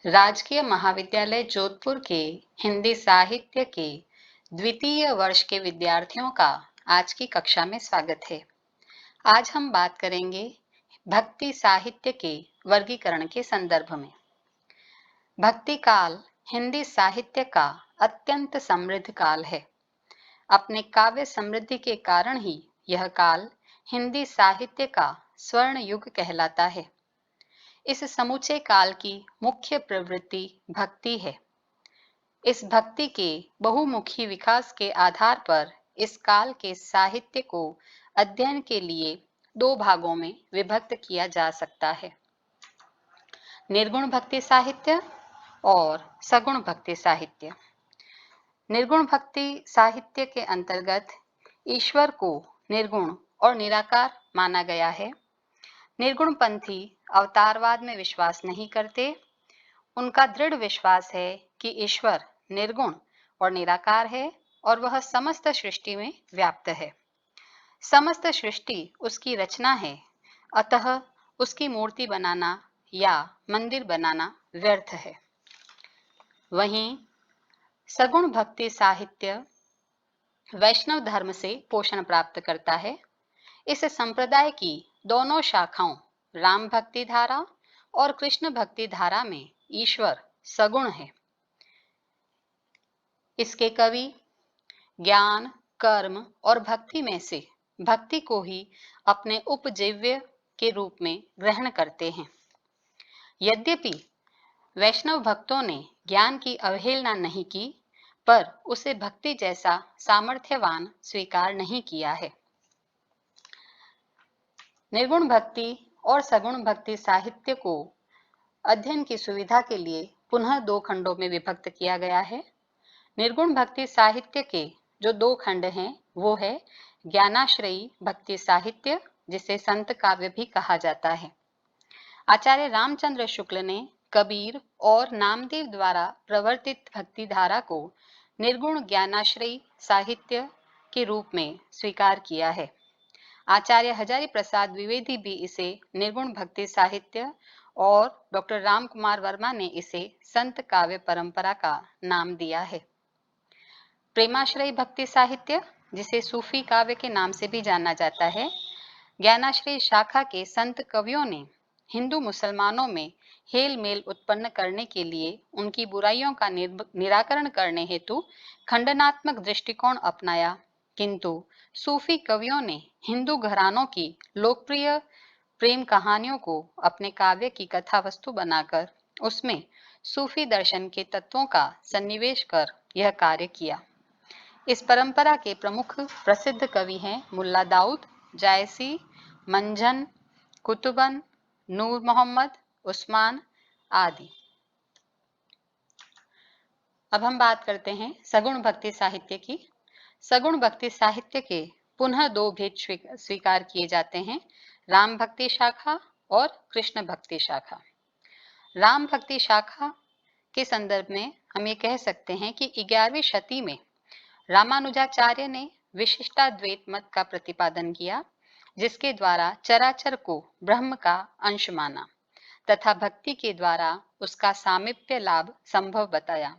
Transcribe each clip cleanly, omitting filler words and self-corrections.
राजकीय महाविद्यालय जोधपुर के हिंदी साहित्य के द्वितीय वर्ष के विद्यार्थियों का आज की कक्षा में स्वागत है। आज हम बात करेंगे भक्ति साहित्य के वर्गीकरण के संदर्भ में। भक्ति काल हिंदी साहित्य का अत्यंत समृद्ध काल है। अपने काव्य समृद्धि के कारण ही यह काल हिंदी साहित्य का स्वर्ण युग कहलाता है। इस समूचे काल की मुख्य प्रवृत्ति भक्ति है। इस भक्ति के बहुमुखी विकास के आधार पर इस काल के साहित्य को अध्ययन के लिए दो भागों में विभक्त किया जा सकता है, निर्गुण भक्ति साहित्य और सगुण भक्ति साहित्य। निर्गुण भक्ति साहित्य के अंतर्गत ईश्वर को निर्गुण और निराकार माना गया है। निर्गुण पंथी अवतारवाद में विश्वास नहीं करते। उनका दृढ़ विश्वास है कि ईश्वर निर्गुण और निराकार है और वह समस्त सृष्टि में व्याप्त है। समस्त सृष्टि उसकी रचना है, अतः उसकी मूर्ति बनाना या मंदिर बनाना व्यर्थ है। वहीं सगुण भक्ति साहित्य वैष्णव धर्म से पोषण प्राप्त करता है। इस संप्रदाय की दोनों शाखाओं राम भक्ति धारा और कृष्ण भक्ति धारा में ईश्वर सगुण है। इसके कवि ज्ञान, कर्म और भक्ति में से भक्ति को ही अपने उपजीव्य के रूप में ग्रहण करते हैं। यद्यपि वैष्णव भक्तों ने ज्ञान की अवहेलना नहीं की, पर उसे भक्ति जैसा सामर्थ्यवान स्वीकार नहीं किया है। निर्गुण भक्ति और सगुण भक्ति साहित्य को अध्ययन की सुविधा के लिए पुनः दो खंडों में विभक्त किया गया है। निर्गुण भक्ति साहित्य के जो दो खंड हैं वो है ज्ञानाश्रयी भक्ति साहित्य, जिसे संत काव्य भी कहा जाता है। आचार्य रामचंद्र शुक्ल ने कबीर और नामदेव द्वारा प्रवर्तित भक्ति धारा को निर्गुण ज्ञानाश्रयी साहित्य के रूप में स्वीकार किया है। आचार्य हजारी प्रसाद द्विवेदी भी इसे निर्गुण भक्ति साहित्य और डॉक्टर राम कुमार वर्मा ने इसे संत काव्य परंपरा का नाम दिया है। प्रेमाश्रयी भक्ति साहित्य, जिसे सूफी काव्य के नाम से भी जाना जाता है, ज्ञानाश्रयी शाखा के संत कवियों ने हिंदू मुसलमानों में हेल मेल उत्पन्न करने के लिए उनकी बुराइयों का निराकरण करने हेतु खंडनात्मक दृष्टिकोण अपनाया, किंतु सूफी कवियों ने हिंदू घरानों की लोकप्रिय प्रेम कहानियों को अपने काव्य की कथा वस्तु बनाकर उसमें सूफी दर्शन के तत्वों का सन्निवेश कर यह कार्य किया। इस परंपरा के प्रमुख प्रसिद्ध कवि हैं मुल्ला दाऊद, जायसी, मंझन, कुतुबन, नूर मोहम्मद, उस्मान आदि। अब हम बात करते हैं सगुण भक्ति साहित्य की। सगुण भक्ति साहित्य के पुनः दो भेद स्वीकार किए जाते हैं, राम भक्ति शाखा और कृष्ण भक्ति शाखा। राम भक्ति शाखा के संदर्भ में हम ये कह सकते हैं कि 11वीं शती में रामानुजाचार्य ने विशिष्टाद्वैत मत का प्रतिपादन किया, जिसके द्वारा चराचर को ब्रह्म का अंश माना तथा भक्ति के द्वारा उसका सामीप्य लाभ संभव बताया।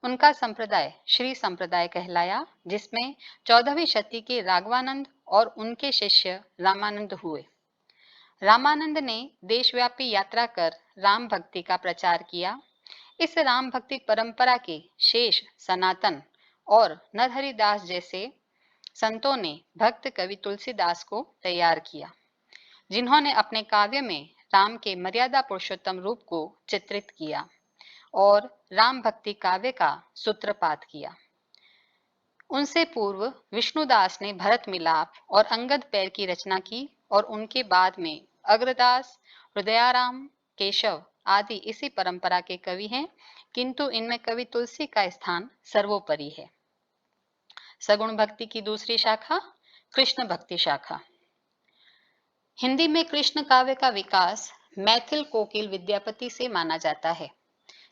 उनका संप्रदाय श्री संप्रदाय कहलाया, जिसमें 14वीं शती के राघवानंद और उनके शिष्य रामानंद हुए। रामानंद ने देशव्यापी यात्रा कर राम भक्ति का प्रचार किया। इस राम भक्ति परंपरा के शेष सनातन और नरहरिदास जैसे संतों ने भक्त कवि तुलसीदास को तैयार किया, जिन्होंने अपने काव्य में राम के मर्यादा पुरुषोत्तम रूप को चित्रित किया और राम भक्ति काव्य का सूत्रपात किया। उनसे पूर्व विष्णुदास ने भरत मिलाप और अंगद पैर की रचना की और उनके बाद में अग्रदास, हृदयाराम, केशव आदि इसी परंपरा के कवि हैं, किंतु इनमें कवि तुलसी का स्थान सर्वोपरि है। सगुण भक्ति की दूसरी शाखा कृष्ण भक्ति शाखा। हिंदी में कृष्ण काव्य का विकास मैथिल कोकिल विद्यापति से माना जाता है,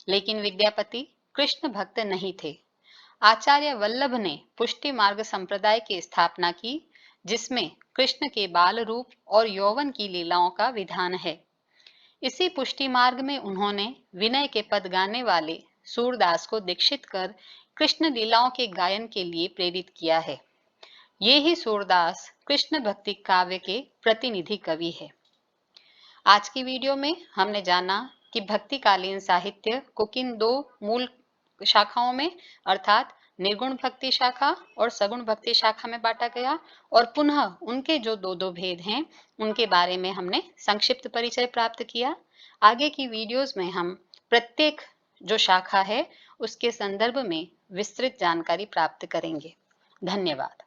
लेकिन विद्यापति कृष्ण भक्त नहीं थे। आचार्य वल्लभ ने पुष्टि मार्ग संप्रदाय की स्थापना की, जिसमें कृष्ण के बाल रूप और यौवन की लीलाओं का विधान है। इसी पुष्टि मार्ग में उन्होंने विनय के पद गाने वाले सूरदास को दीक्षित कर कृष्ण लीलाओं के गायन के लिए प्रेरित किया है। ये ही सूरदास कृष्ण भक्ति काव्य के प्रतिनिधि कवि है। आज की वीडियो में हमने जाना कि भक्तिकालीन साहित्य को किन दो मूल शाखाओं में अर्थात निर्गुण भक्ति शाखा और सगुण भक्ति शाखा में बांटा गया और पुनः उनके जो दो दो भेद हैं उनके बारे में हमने संक्षिप्त परिचय प्राप्त किया। आगे की वीडियोस में हम प्रत्येक जो शाखा है उसके संदर्भ में विस्तृत जानकारी प्राप्त करेंगे। धन्यवाद।